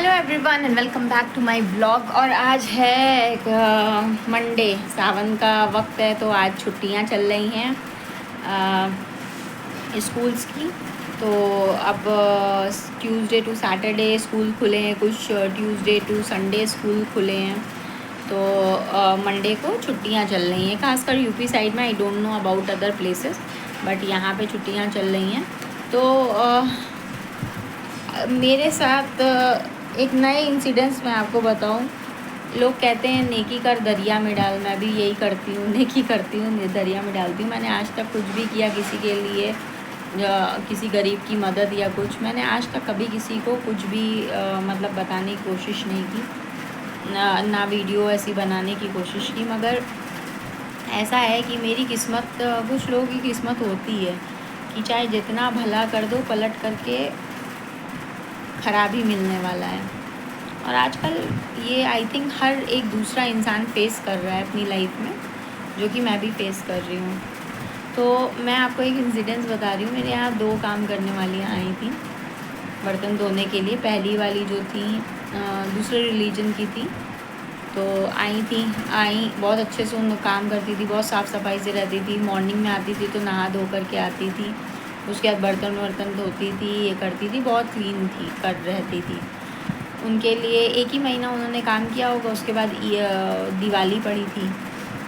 Hello everyone and welcome back to my vlog. और आज है मंडे, सावन का वक्त है तो आज छुट्टियां चल रही हैं स्कूल्स की। तो अब ट्यूसडे टू सैटरडे स्कूल खुले हैं, कुछ ट्यूसडे टू संडे स्कूल खुले हैं। तो मंडे को छुट्टियां चल रही हैं, खासकर यूपी साइड में। I don't know about other places, but यहाँ पे छुट्टियां चल रही हैं। तो मेरे साथ एक नए इंसिडेंट्स मैं आपको बताऊं। लोग कहते हैं नेकी कर दरिया में डाल, मैं भी यही करती हूँ, नेकी करती हूँ दरिया में डालती हूँ। मैंने आज तक कुछ भी किया किसी के लिए, किसी गरीब की मदद या कुछ, मैंने आज तक कभी किसी को कुछ भी मतलब बताने की कोशिश नहीं की, ना वीडियो ऐसी बनाने की कोशिश की। मगर ऐसा है कि मेरी किस्मत, कुछ लोगों की किस्मत होती है कि चाहे जितना भला कर दो, पलट करके ख़राबी मिलने वाला है। और आजकल ये आई थिंक हर एक दूसरा इंसान फेस कर रहा है अपनी लाइफ में, जो कि मैं भी फेस कर रही हूँ। तो मैं आपको एक इंसिडेंस बता रही हूँ। मेरे यहाँ 2 काम करने वालियाँ आई थी बर्तन धोने के लिए। पहली वाली जो थी दूसरे रिलीजन की थी, तो आई बहुत अच्छे से उन काम करती थी, बहुत साफ़ सफाई से रहती थी। मॉर्निंग में आती थी तो नहा धो करके आती थी, उसके बाद बर्तन धोती थी, ये करती थी, बहुत क्लीन थी, कर रहती थी। उनके लिए 1 ही महीना उन्होंने काम किया होगा। उसके बाद दिवाली पड़ी थी,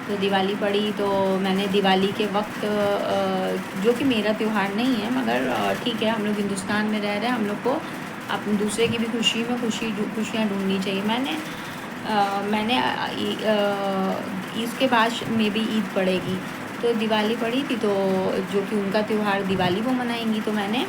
तो दिवाली पड़ी तो मैंने दिवाली के वक्त, जो कि मेरा त्यौहार नहीं है मगर ठीक है, हम लोग हिंदुस्तान में रह रहे हैं, हम लोग को अपने दूसरे की भी खुशी में खुशियाँ ढूंढनी चाहिए। मैंने इसके बाद में भी ईद पड़ेगी, तो दिवाली पड़ी थी, तो जो कि उनका त्यौहार दिवाली वो मनाएंगी। तो मैंने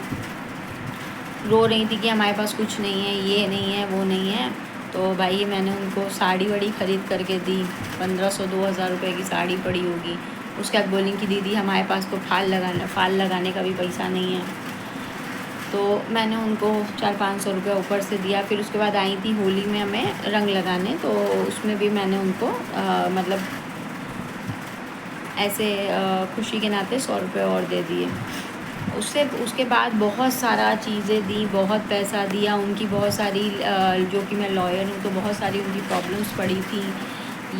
रो रही थी कि हमारे पास कुछ नहीं है, ये नहीं है, वो नहीं है। तो भाई मैंने उनको साड़ी वाड़ी ख़रीद करके दी, 1500-2000 रुपये की साड़ी पड़ी होगी। उसके बाद बोली कि दीदी हमारे पास तो फाल लगाने का भी पैसा नहीं है। तो मैंने उनको 400-500 रुपये ऊपर से दिया। फिर उसके बाद आई थी होली में हमें रंग लगाने, तो उसमें भी मैंने उनको मतलब ऐसे खुशी के नाते 100 रुपये और दे दिए। उसके बाद बहुत सारा चीज़ें दी, बहुत पैसा दिया। उनकी बहुत सारी जो कि मैं लॉयर हूँ, तो बहुत सारी उनकी प्रॉब्लम्स पड़ी थी।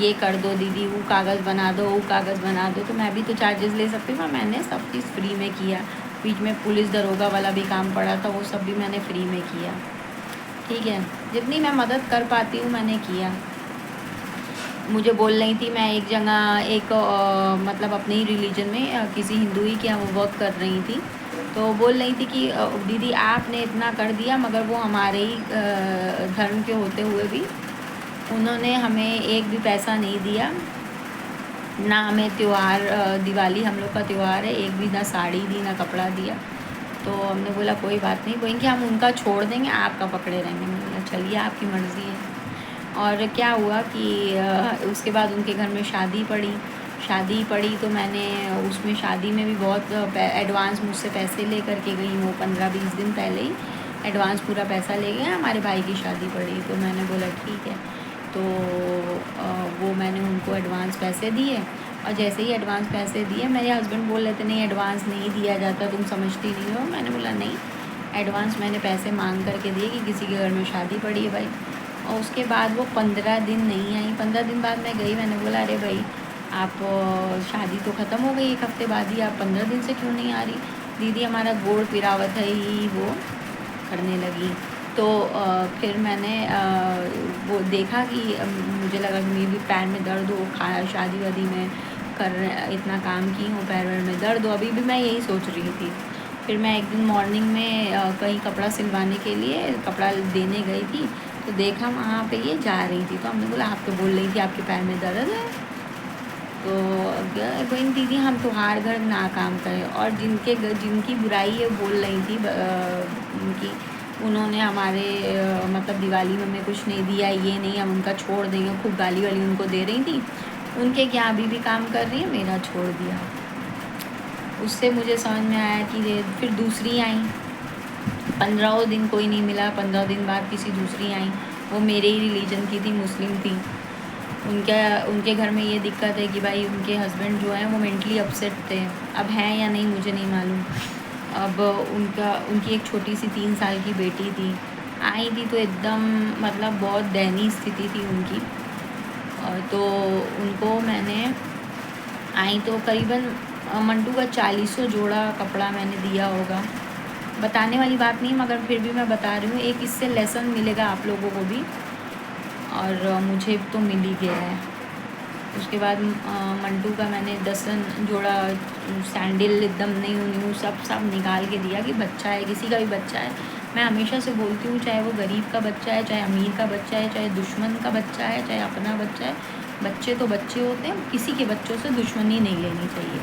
ये कर दो दीदी, वो कागज़ बना दो, वो कागज़ बना दो। तो मैं भी तो चार्जेस ले सकती हूँ, मैंने सब चीज़ फ्री में किया। बीच में पुलिस दरोगा वाला भी काम पड़ा था, वो सब भी मैंने फ्री में किया। ठीक है, जितनी मैं मदद कर पाती हूँ मैंने किया। मुझे बोल रही थी, मैं एक जगह मतलब अपने ही रिलीजन में किसी हिंदू ही के यहाँ वो वर्क कर रही थी, तो बोल रही थी कि दीदी आपने इतना कर दिया, मगर वो हमारे ही धर्म के होते हुए भी उन्होंने हमें एक भी पैसा नहीं दिया, ना हमें त्यौहार, दिवाली हम लोग का त्यौहार है, एक भी ना साड़ी दी ना कपड़ा दिया। तो हमने बोला कोई बात नहीं, बोलेंगे हम उनका छोड़ देंगे, आपका पकड़े रहेंगे। मैंने बोला चलिए आपकी मर्ज़ी है। और क्या हुआ कि उसके बाद उनके घर में शादी पड़ी, तो मैंने उसमें शादी में भी बहुत एडवांस मुझसे पैसे ले करके गई। वो 15-20 दिन पहले ही एडवांस पूरा पैसा ले गए। हमारे भाई की शादी पड़ी, तो मैंने बोला ठीक है। तो वो मैंने उनको एडवांस पैसे दिए, और जैसे ही एडवांस पैसे दिए, मेरे हस्बैंड बोल रहे थे नहीं एडवांस नहीं दिया जाता, तुम समझती नहीं हो। मैंने बोला नहीं, एडवांस मैंने पैसे मांग करके दिए कि किसी के घर में शादी पड़ी है भाई। और उसके बाद वो 15 दिन नहीं आई। 15 दिन बाद मैं गई, मैंने बोला अरे भाई आप शादी तो ख़त्म हो गई 1 हफ़्ते बाद ही, आप 15 दिन से क्यों नहीं आ रही? दीदी हमारा गोड़ पिरावत है ही, वो करने लगी। तो फिर मैंने वो देखा कि मुझे लगा कि मेरे पैर में दर्द हो, शादी वादी में इतना काम की हूँ, पैर में दर्द हो, अभी भी मैं यही सोच रही थी। फिर मैं एक दिन मॉर्निंग में कहीं कपड़ा सिलवाने के लिए कपड़ा देने गई थी, तो देखा वहाँ पे ये जा रही थी। तो हमने बोला आप तो बोल रही थी आपके पैर में दर्द है। तो कोई दीदी हम तुम्हारे घर ना काम करें, और जिनकी बुराई है बोल रही थी उनकी, उन्होंने हमारे मतलब दिवाली में हमें कुछ नहीं दिया, ये नहीं हम उनका छोड़ देंगे, खूब गाली वाली उनको दे रही थी। उनके क्या अभी भी काम कर रही है, मेरा छोड़ दिया। उससे मुझे समझ में आया कि फिर दूसरी आई, 15 दिन कोई नहीं मिला। 15 दिन बाद किसी दूसरी आई, वो मेरे ही रिलीजन की थी, मुस्लिम थी। उनके घर में ये दिक्कत है कि भाई उनके हस्बैंड जो हैं वो मेंटली अपसेट थे, अब हैं या नहीं मुझे नहीं मालूम। अब उनकी एक छोटी सी 3 साल की बेटी थी, आई थी तो एकदम मतलब बहुत दयनीय स्थिति थी उनकी। तो उनको मैंने आई तो करीबन मंटू का 40 जोड़ा कपड़ा मैंने दिया होगा। बताने वाली बात नहीं मगर फिर भी मैं बता रही हूँ, एक इससे लेसन मिलेगा आप लोगों को भी, और मुझे तो मिल ही गया है। उसके बाद मंटू का मैंने 10 जोड़ा सैंडल एकदम न्यू न्यू सब निकाल के दिया कि बच्चा है, किसी का भी बच्चा है। मैं हमेशा से बोलती हूँ, चाहे वो गरीब का बच्चा है, चाहे अमीर का बच्चा है, चाहे दुश्मन का बच्चा है, चाहे अपना बच्चा है, बच्चे तो बच्चे होते हैं, किसी के बच्चों से दुश्मनी नहीं लेनी चाहिए।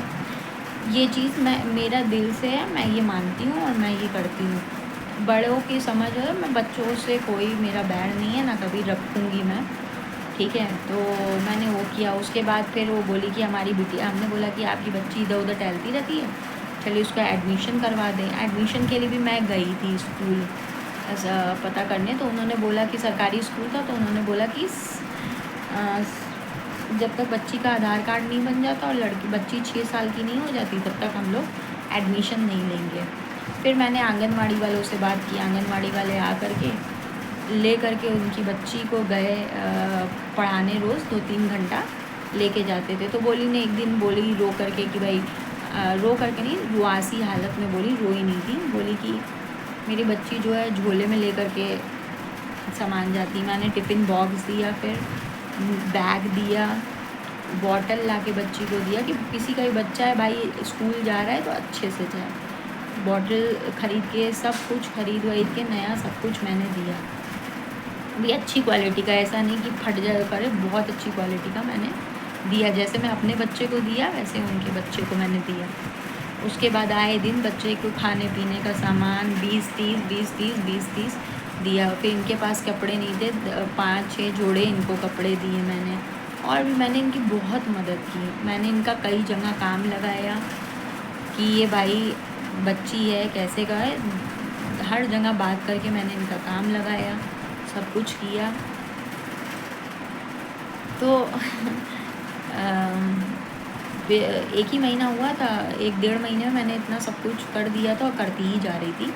ये चीज़ मेरा दिल से है, मैं ये मानती हूँ और मैं ये करती हूँ। बड़ों की समझ है, मैं बच्चों से कोई मेरा बैर नहीं है, ना कभी रखूँगी मैं, ठीक है। तो मैंने वो किया। उसके बाद फिर वो बोली कि हमारी बिटिया, हमने बोला कि आपकी बच्ची इधर उधर टहलती रहती है, चलिए उसका एडमिशन करवा दें। एडमिशन के लिए भी मैं गई थी स्कूल ऐसा पता करने, तो उन्होंने बोला कि सरकारी स्कूल था, तो उन्होंने बोला कि जब तक बच्ची का आधार कार्ड नहीं बन जाता और बच्ची 6 साल की नहीं हो जाती तब तक हम लोग एडमिशन नहीं लेंगे। फिर मैंने आंगनवाड़ी वालों से बात की, आंगनवाड़ी वाले आ करके ले करके उनकी बच्ची को गए पढ़ाने, रोज़ 2-3 घंटा लेके जाते थे। तो बोली ने एक दिन बोली रो करके कि भाई रो करके नहीं, रुआसी हालत में बोली, रोई नहीं थी, बोली कि मेरी बच्ची जो है झोले में ले करके सामान जाती। मैंने टिफ़िन बॉक्स दिया, फिर बैग दिया, बॉटल ला के बच्ची को दिया कि किसी का भी बच्चा है भाई स्कूल जा रहा है तो अच्छे से जाए। बॉटल ख़रीद के, सब कुछ खरीद वरीद के नया सब कुछ मैंने दिया, भी अच्छी क्वालिटी का, ऐसा नहीं कि फट जाए करे, बहुत अच्छी क्वालिटी का मैंने दिया। जैसे मैं अपने बच्चे को दिया वैसे उनके बच्चे को मैंने दिया। उसके बाद आए दिन बच्चे को खाने पीने का सामान 20-30 दिया। फिर इनके पास कपड़े नहीं थे, 5-6 जोड़े इनको कपड़े दिए मैंने। और भी मैंने इनकी बहुत मदद की। मैंने इनका कई जगह काम लगाया कि ये भाई बच्ची है कैसे का है, हर जगह बात करके मैंने इनका काम लगाया, सब कुछ किया। तो एक ही महीना हुआ था, 1-1.5 महीने में मैंने इतना सब कुछ कर दिया था और करती ही जा रही थी।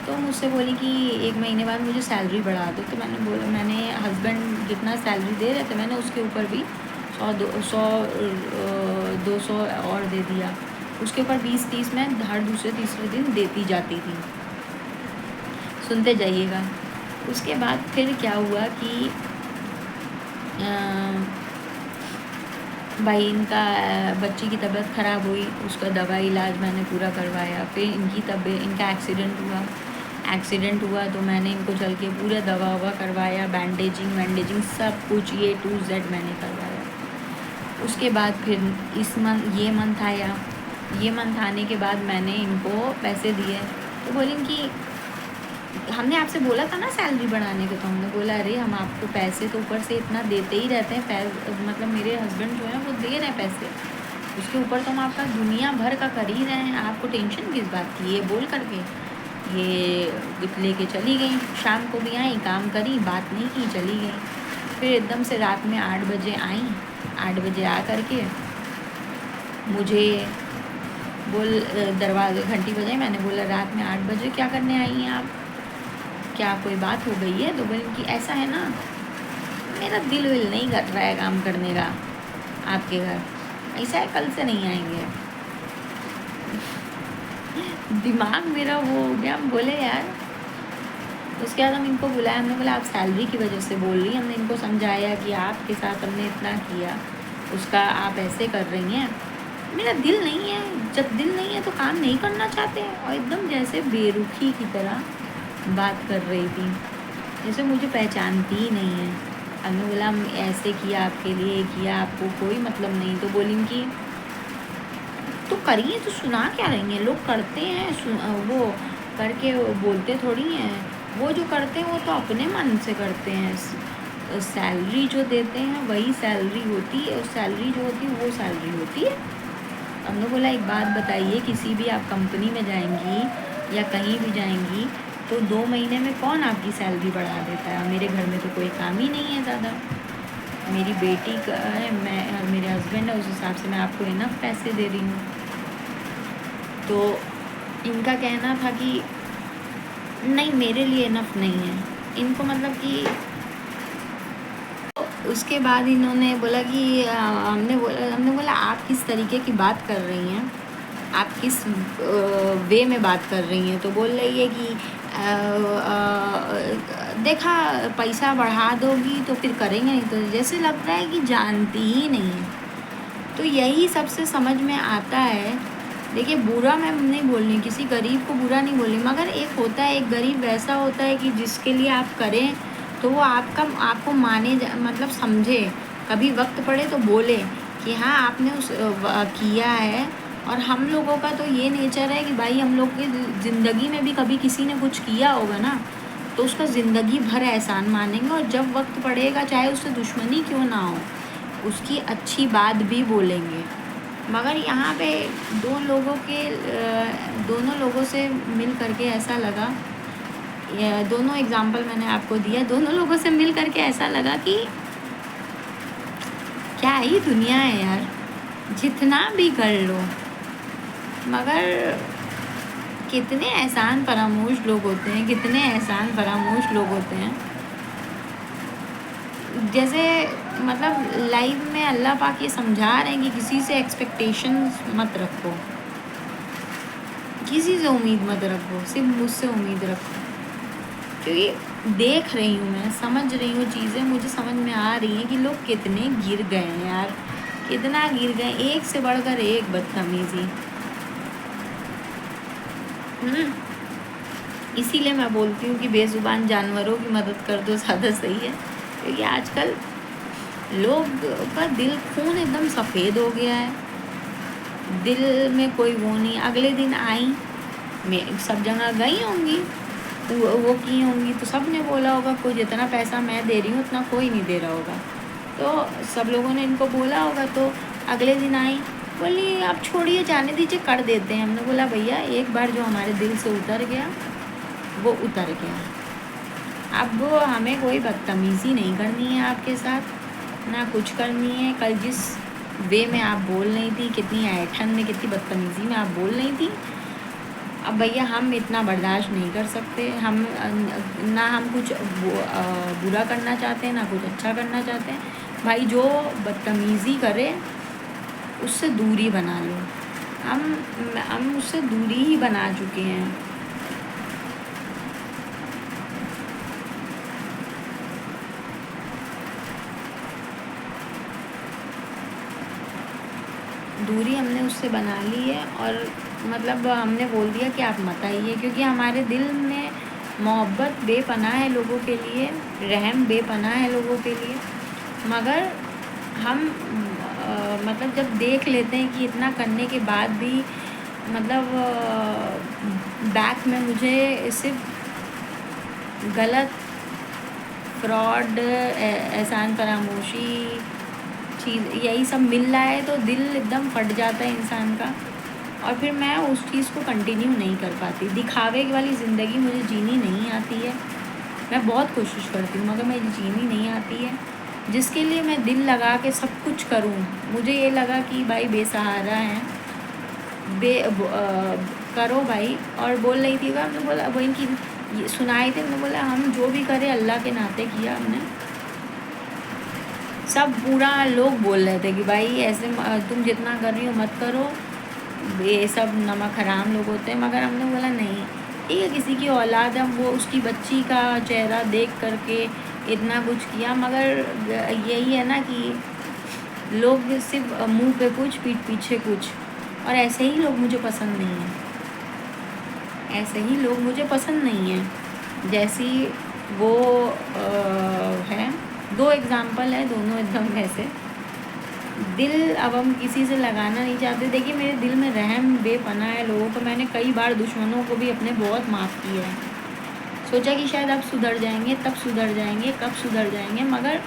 तो मुझसे बोली कि 1 महीने बाद मुझे सैलरी बढ़ा दो। तो मैंने बोला, मैंने हस्बैंड जितना सैलरी दे रहे थे मैंने उसके ऊपर भी 100-200 और दे दिया। उसके ऊपर 20-30 मैं हर दूसरे तीसरे दिन देती जाती थी। सुनते जाइएगा। उसके बाद फिर क्या हुआ कि भाई इनका बच्ची की तबीयत ख़राब हुई, उसका दवा इलाज मैंने पूरा करवाया। फिर इनका एक्सीडेंट हुआ तो मैंने इनको चल के पूरा दवा ववा करवाया, बैंडेजिंग सब कुछ A to Z मैंने करवाया। उसके बाद फिर ये मंथ आने के बाद मैंने इनको पैसे दिए। तो बोली कि हमने आपसे बोला था ना सैलरी बढ़ाने को। तो हमने बोला अरे हम आपको पैसे तो ऊपर से इतना देते ही रहते हैं, मतलब मेरे हस्बैंड जो है वो दे रहे हैं पैसे, उसके ऊपर तो हम आपका दुनिया भर का कर ही रहे हैं, आपको टेंशन किस बात की। ये बोल करके ये लेके चली गई। शाम को भी आई, काम करी, बात नहीं की, चली गई। फिर एकदम से रात में 8 बजे आई। 8 बजे आ करके मुझे दरवाजे घंटी बजाई। मैंने बोला रात में 8 बजे क्या करने आई हैं आप, क्या कोई बात हो गई है? तो बोली कि ऐसा है ना, मेरा दिल विल नहीं कर रहा है काम करने का आपके घर, ऐसा है कल से नहीं आएंगे। दिमाग मेरा वो हो गया। हम बोले यार, उसके बाद हम इनको बुलाया, हमने बोला आप सैलरी की वजह से बोल रही हैं। हमने इनको समझाया कि आपके साथ हमने इतना किया, उसका आप ऐसे कर रही हैं। मेरा दिल नहीं है, जब दिल नहीं है तो काम नहीं करना चाहते हैं। और एकदम जैसे बेरुखी की तरह बात कर रही थी, जैसे मुझे पहचानती ही नहीं है। हमने बोला हम ऐसे किया आपके लिए, किया, आपको कोई मतलब नहीं। तो बोली कि तो करिए, तो सुना क्या रही हैं, लोग करते हैं वो करके बोलते थोड़ी हैं। वो जो करते हैं वो तो अपने मन से करते हैं। सैलरी जो देते हैं वही सैलरी होती है, सैलरी जो होती है वो सैलरी होती है। हमने बोला एक बात बताइए, किसी भी आप कंपनी में जाएंगी या कहीं भी जाएंगी तो 2 महीने में कौन आपकी सैलरी बढ़ा देता है? मेरे घर में तो कोई काम ही नहीं है ज़्यादा, मेरी बेटी का है, मैं मेरे हस्बैंड है, उस हिसाब से मैं आपको इनफ पैसे दे रही हूँ। तो इनका कहना था कि नहीं मेरे लिए इनफ नहीं है। इनको मतलब कि उसके बाद इन्होंने बोला कि हमने बोला आप किस तरीके की बात कर रही हैं, आप किस वे में बात कर रही हैं। तो बोल रही है कि देखा पैसा बढ़ा दोगी तो फिर करेंगे नहीं, तो जैसे लग रहा है कि जानती ही नहीं है। तो यही सबसे समझ में आता है। देखिए बुरा मैं नहीं बोल रही, किसी गरीब को बुरा नहीं बोल रही, मगर एक होता है, एक गरीब वैसा होता है कि जिसके लिए आप करें तो वो आपको मतलब समझे, कभी वक्त पड़े तो बोले कि हाँ आपने किया है। और हम लोगों का तो ये नेचर है कि भाई हम लोग की ज़िंदगी में भी कभी किसी ने कुछ किया होगा ना, तो उसका ज़िंदगी भर एहसान मानेंगे, और जब वक्त पड़ेगा चाहे उससे दुश्मनी क्यों ना हो उसकी अच्छी बात भी बोलेंगे। मगर यहाँ पे दोनों लोगों से मिल करके ऐसा लगा, दोनों एग्जाम्पल मैंने आपको दिया, दोनों लोगों से मिल करके ऐसा लगा कि क्या ही दुनिया है यार, जितना भी कर लो, मगर कितने एहसान फरामोश लोग होते हैं, कितने एहसान फरामोश लोग होते हैं। जैसे मतलब लाइफ में अल्लाह पाक ये समझा रहे हैं कि किसी से एक्सपेक्टेशंस मत रखो, किसी से उम्मीद मत रखो, सिर्फ मुझसे उम्मीद रखो। क्योंकि देख रही हूँ, मैं समझ रही हूँ चीज़ें, मुझे समझ में आ रही हैं कि लोग कितने गिर गए हैं यार, कितना गिर गए, एक से बढ़कर एक बदतमीज़ी। इसीलिए मैं बोलती हूँ कि बेज़ुबान जानवरों की मदद कर दो, ज़्यादा सही है। क्योंकि आजकल लोग का दिल खून एकदम सफ़ेद हो गया है, दिल में कोई वो नहीं। अगले दिन आई, मैं सब जगह गई होंगी, वो की होंगी, तो सब ने बोला होगा कोई जितना पैसा मैं दे रही हूँ उतना कोई नहीं दे रहा होगा, तो सब लोगों ने इनको बोला होगा। तो अगले दिन आई, बोली आप छोड़िए, जाने दीजिए, कर देते हैं। हमने बोला भैया एक बार जो हमारे दिल से उतर गया वो उतर गया, अब हमें कोई बदतमीज़ी नहीं करनी है आपके साथ, ना कुछ करनी है। कल जिस वे में आप बोल रही थी, कितनी ऐठन में, कितनी बदतमीज़ी में आप बोल रही थी, अब भैया हम इतना बर्दाश्त नहीं कर सकते। हम ना हम कुछ बुरा करना चाहते हैं, ना कुछ अच्छा करना चाहते हैं। भाई जो बदतमीज़ी करे उससे दूरी बना लो। हम उससे दूरी ही बना चुके हैं। दूरी हमने उससे बना ली है, और मतलब हमने बोल दिया कि आप मत आइए, क्योंकि हमारे दिल में मोहब्बत बेपनाह है लोगों के लिए, रहम बेपनाह है लोगों के लिए। मगर हम मतलब जब देख लेते हैं कि इतना करने के बाद भी मतलब बैक में मुझे सिर्फ गलत, फ्रॉड, एहसान फरामोशी चीज़ यही सब मिल रहा है, तो दिल एकदम फट जाता है इंसान का। और फिर मैं उस चीज़ को कंटिन्यू नहीं कर पाती। दिखावे वाली ज़िंदगी मुझे जीनी नहीं आती है, मैं बहुत कोशिश करती हूँ मगर मुझे जीनी नहीं आती है। जिसके लिए मैं दिल लगा के सब कुछ करूँ, मुझे ये लगा कि भाई बेसहारा हैं, करो भाई। और बोल रही थी, हमने बोला वो इनकी सुनाई थी, हमने बोला हम जो भी करें अल्लाह के नाते किया हमने। सब पूरा लोग बोल रहे थे कि भाई ऐसे तुम जितना कर रही हो मत करो, ये सब नमक हराम लोग होते हैं। मगर हमने बोला नहीं, ठीक है किसी की औलाद है, वो उसकी बच्ची का चेहरा देख करके इतना कुछ किया। मगर यही है ना कि लोग सिर्फ मुंह पे कुछ, पीठ पीछे कुछ। और ऐसे ही लोग मुझे पसंद नहीं हैं, ऐसे ही लोग मुझे पसंद नहीं हैं। जैसी वो है, दो एग्ज़ाम्पल है, दोनों एकदम वैसे। दिल अब हम किसी से लगाना नहीं चाहते। देखिए मेरे दिल में रहम बेपनाह है लोगों को। मैंने कई बार दुश्मनों को भी अपने बहुत माफ़ किया है, सोचा कि शायद अब सुधर जाएंगे, तब सुधर जाएंगे, कब सुधर जाएंगे। मगर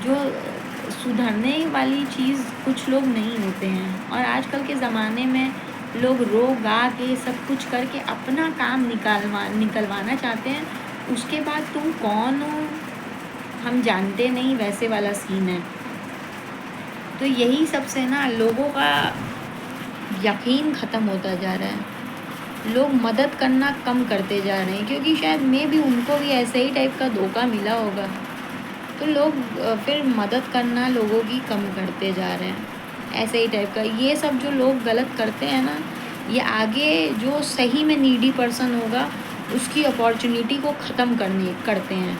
जो सुधरने वाली चीज़ कुछ लोग नहीं होते हैं। और आजकल के ज़माने में लोग रो गा के सब कुछ करके अपना काम निकलवाना चाहते हैं। उसके बाद तुम कौन हो हम जानते नहीं, वैसे वाला सीन है। तो यही सबसे ना लोगों का यकीन ख़त्म होता जा रहा है। लोग मदद करना कम करते जा रहे हैं, क्योंकि शायद मैं भी उनको भी ऐसे ही टाइप का धोखा मिला होगा, तो लोग फिर मदद करना लोगों की कम करते जा रहे हैं, ऐसे ही टाइप का। ये सब जो लोग गलत करते हैं ना, ये आगे जो सही में नीडी पर्सन होगा उसकी अपॉर्चुनिटी को ख़त्म करते हैं,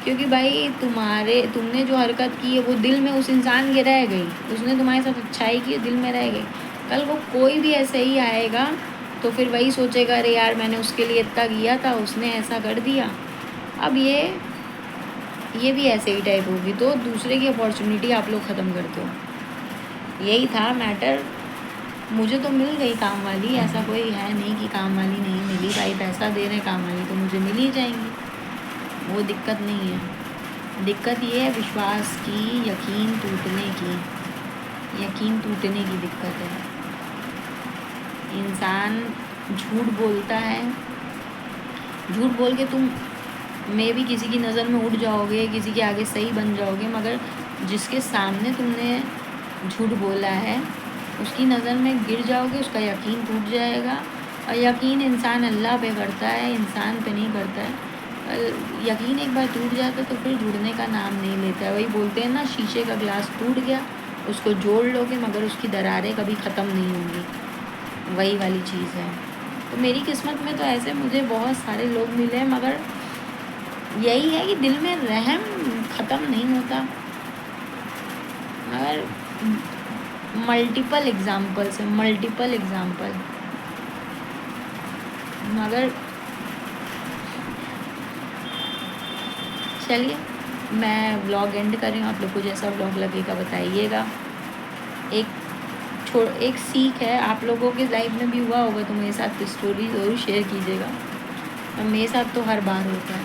क्योंकि भाई तुमने जो हरकत की है वो दिल में उस इंसान के रह गई, उसने तुम्हारे साथ अच्छाई की, दिल में रह गई। कल को कोई भी ऐसे ही आएगा तो फिर वही सोचेगा, अरे यार मैंने उसके लिए इतना किया था, उसने ऐसा कर दिया। अब ये भी ऐसे ही टाइप होगी, तो दूसरे की अपॉर्चुनिटी आप लोग ख़त्म करते हो। यही था मैटर। मुझे तो मिल गई काम वाली, ऐसा कोई है नहीं कि काम वाली नहीं मिली। भाई पैसा दे रहे काम वाली तो मुझे मिल ही जाएंगी, वो दिक्कत नहीं है। दिक्कत ये है विश्वास की, यकीन टूटने की दिक्कत है। इंसान झूठ बोलता है, झूठ बोल के तुम में भी किसी की नज़र में उठ जाओगे, किसी के आगे सही बन जाओगे, मगर जिसके सामने तुमने झूठ बोला है उसकी नज़र में गिर जाओगे, उसका यकीन टूट जाएगा। और यकीन इंसान अल्लाह पे करता है, इंसान पे नहीं करता है। यकीन एक बार टूट जाता है तो फिर जुड़ने का नाम नहीं लेता है। वही बोलते हैं ना, शीशे का ग्लास टूट गया, उसको जोड़ लोगे मगर उसकी दरारें कभी ख़त्म नहीं होंगी, वही वाली चीज़ है। तो मेरी किस्मत में तो ऐसे मुझे बहुत सारे लोग मिले, मगर यही है कि दिल में रहम ख़त्म नहीं होता। मगर मल्टीपल एग्ज़ाम्पल मगर चलिए मैं व्लॉग एंड कर रही हूँ। आप लोग को जैसा व्लॉग लगेगा बताइएगा। एक सीख है, आप लोगों के लाइफ में भी हुआ होगा तो मेरे साथ स्टोरी ज़रूर शेयर कीजिएगा। और मेरे साथ तो हर बार होता है।